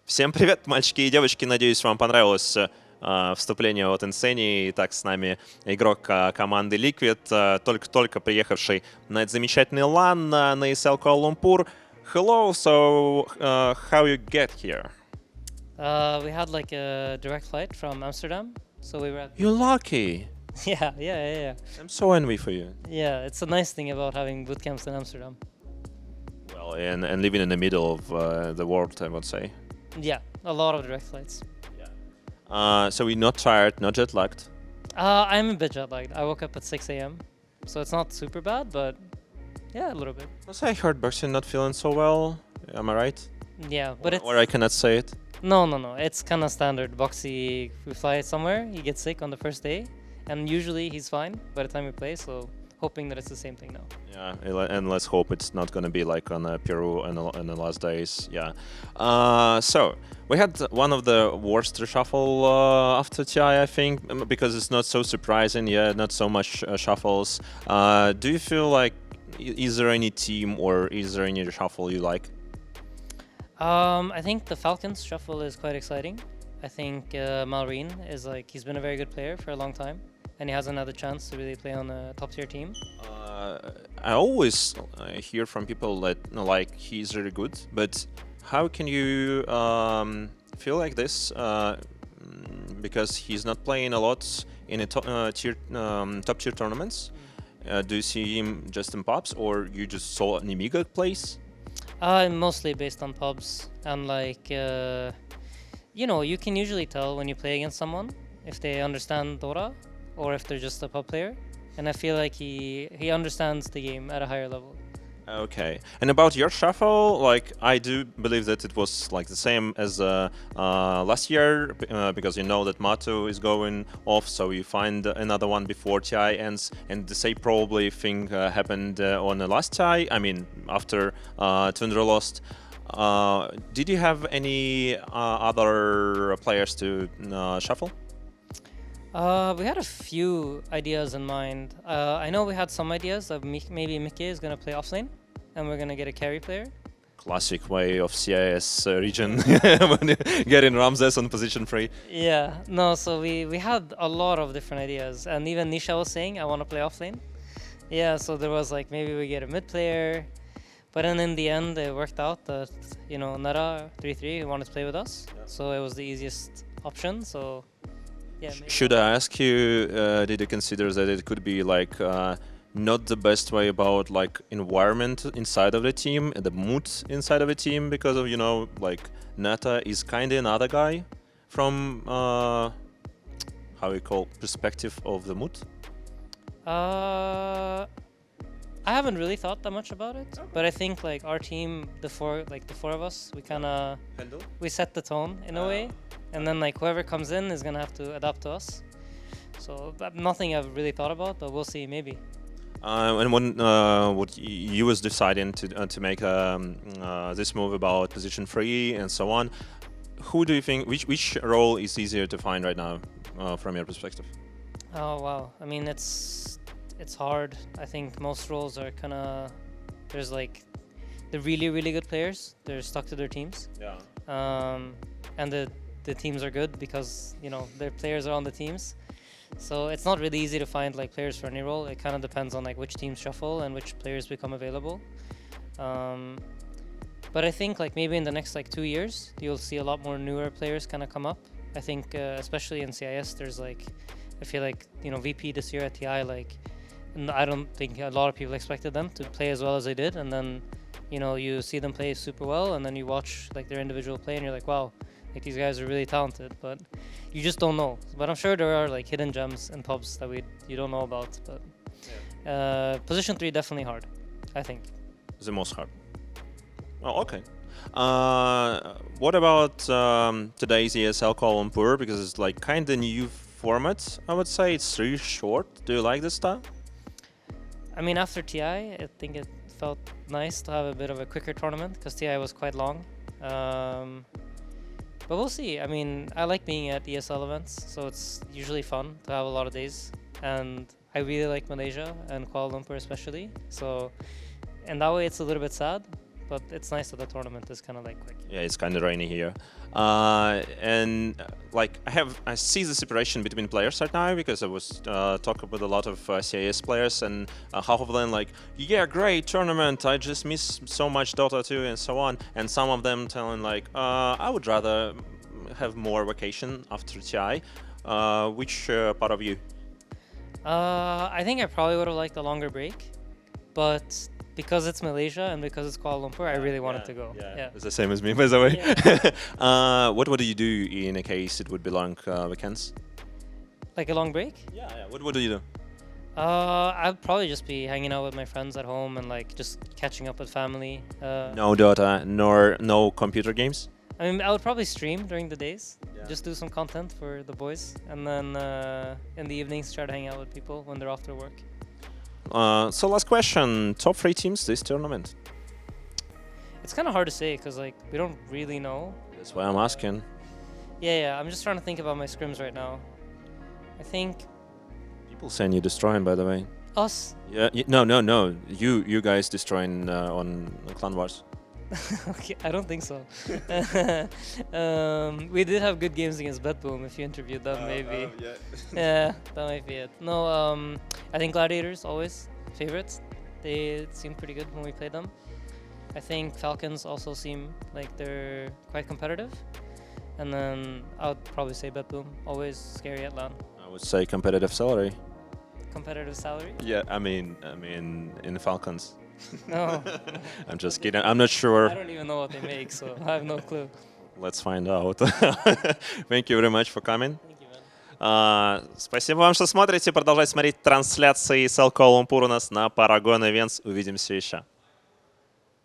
Всем привет, мальчики и девочки. Надеюсь, вам понравилось вступление от INSANIA. Итак, с нами игрок команды Liquid, только-только приехавший на этот замечательный LAN на ESL Kuala Lumpur. Hello, so how you get here? We had like a direct flight from Amsterdam, so we were at You're lucky. yeah. I'm so envy for you. Yeah, it's a nice thing about having boot camps in Amsterdam. Well, and living in the middle of the world, I would say. Yeah, a lot of direct flights. So you're not tired, not jet lagged. I'm a bit jet lagged. I woke up at 6 a.m., so it's not super bad, but yeah, a little bit. Also, I heard Boxi not feeling so well. Am I right? Yeah, but it's... Or I cannot say it. No. It's kind of standard. Boxi, we fly somewhere, he gets sick on the first day, and usually he's fine by the time we play, so hoping that it's the same thing now. Yeah, and let's hope it's not going to be like on Peru in the last days. Yeah. So we had one of the worst reshuffle after TI, I think, because it's not so surprising. Yeah, not so much shuffles. Do you feel like is there any team or is there any reshuffle you like? I think the Falcons shuffle is quite exciting. I think Malrine is like, he's been a very good player for a long time, and he hasn't had a chance to really play on a top tier team. I always hear from people that like he's really good, but how can you feel like this? Because he's not playing a lot in a top tier tournaments. Do you see him just in pubs, or you just saw an Amiga plays? Mostly based on pubs, and like you can usually tell when you play against someone if they understand Dota or if they're just a pub player, and I feel like he understands the game at a higher level. Okay, and about your shuffle, like I do believe that it was like the same as last year, because you know that Matu is going off, so you find another one before TI ends, and the same probably thing happened on the last TI. I mean, after Tundra lost. Did you have any other players to shuffle? We had a few ideas in mind. I know we had some ideas of maybe Mickey is going to play offlane, and we're going to get a carry player. Classic way of CIS region, when getting Ramses on position 3. Yeah, no, so we had a lot of different ideas, and even Nisha was saying, I want to play offlane. Yeah, so there was like, maybe we get a mid player, but then in the end, it worked out that, Nara 3-3 wanted to play with us, so it was the easiest option, so... Yeah, should I ask you, did you consider that it could be like not the best way about like environment inside of the team, the mood inside of the team, because of like Nata is kind of another guy from how we call perspective of the mood? I haven't really thought that much about it, but I think like our team, the four of us, we set the tone in a way. And then like whoever comes in is gonna have to adapt to us. So nothing I've really thought about, but we'll see, maybe. And when what you was deciding to make this move about position 3 and so on, who do you think which role is easier to find right now from your perspective? Oh wow, I mean it's hard. I think most roles are kind of, there's like the really good players, they're stuck to their teams. Yeah. And the teams are good because their players are on the teams, so it's not really easy to find like players for any role. It kind of depends on like which teams shuffle and which players become available. But I think like maybe in the next like 2 years you'll see a lot more newer players kind of come up. I think especially in CIS there's like, I feel like VP this year at TI, like I don't think a lot of people expected them to play as well as they did, and then you see them play super well, and then you watch like their individual play and you're like, wow, like these guys are really talented, but you just don't know. But I'm sure there are like hidden gems in pubs that you don't know about. But position 3 definitely hard, I think. The most hard. Oh, okay. What about today's ESL Kuala Lumpur? Because it's like kind of new format, I would say. It's really short. Do you like this style? I mean, after TI, I think it felt nice to have a bit of a quicker tournament because TI was quite long. But we'll see. I mean, I like being at ESL events, so it's usually fun to have a lot of days. And I really like Malaysia and Kuala Lumpur especially. So in that way, it's a little bit sad, but it's nice that the tournament is kind of like quick. Yeah, it's kind of rainy here. And like I see the separation between players right now because I was talking with a lot of CIS players, and half of them like, yeah, great tournament, I just miss so much Dota 2 and so on, and some of them telling like, I would rather have more vacation after TI. Which part of you? I think I probably would have liked a longer break, but because it's Malaysia and because it's Kuala Lumpur, I really wanted to go. Yeah. It's the same as me, by the way. Yeah. What would you do in a case it would be long weekends? Like a long break? Yeah. What do you do? I'd probably just be hanging out with my friends at home and like just catching up with family. No Dota, nor no computer games? I mean, I would probably stream during the days, Yeah. just do some content for the boys, and then in the evenings try to hang out with people when they're off their work. So last question, top 3 teams this tournament? It's kind of hard to say because like we don't really know. That's why I'm asking. Yeah, I'm just trying to think about my scrims right now. I think People saying you're destroying, by the way. us. Yeah, no. You guys destroying on Clan Wars. Okay, I don't think so. We did have good games against Betboom. If you interviewed them, maybe. Yeah, that might be it. No, I think Gladiators always favorites. They seem pretty good when we played them. I think Falcons also seem like they're quite competitive. And then I would probably say Betboom, always scary at LAN. I would say competitive salary. Competitive salary? Yeah, I mean in Falcons. No. I'm just kidding. I'm not sure. I don't even know what they make, so I have no clue. Let's find out. Thank you very much for coming. Thank you, man. Спасибо вам, что смотрите. Продолжайте смотреть трансляции с Kuala Lumpur у нас на Paragon Events. Увидимся еще.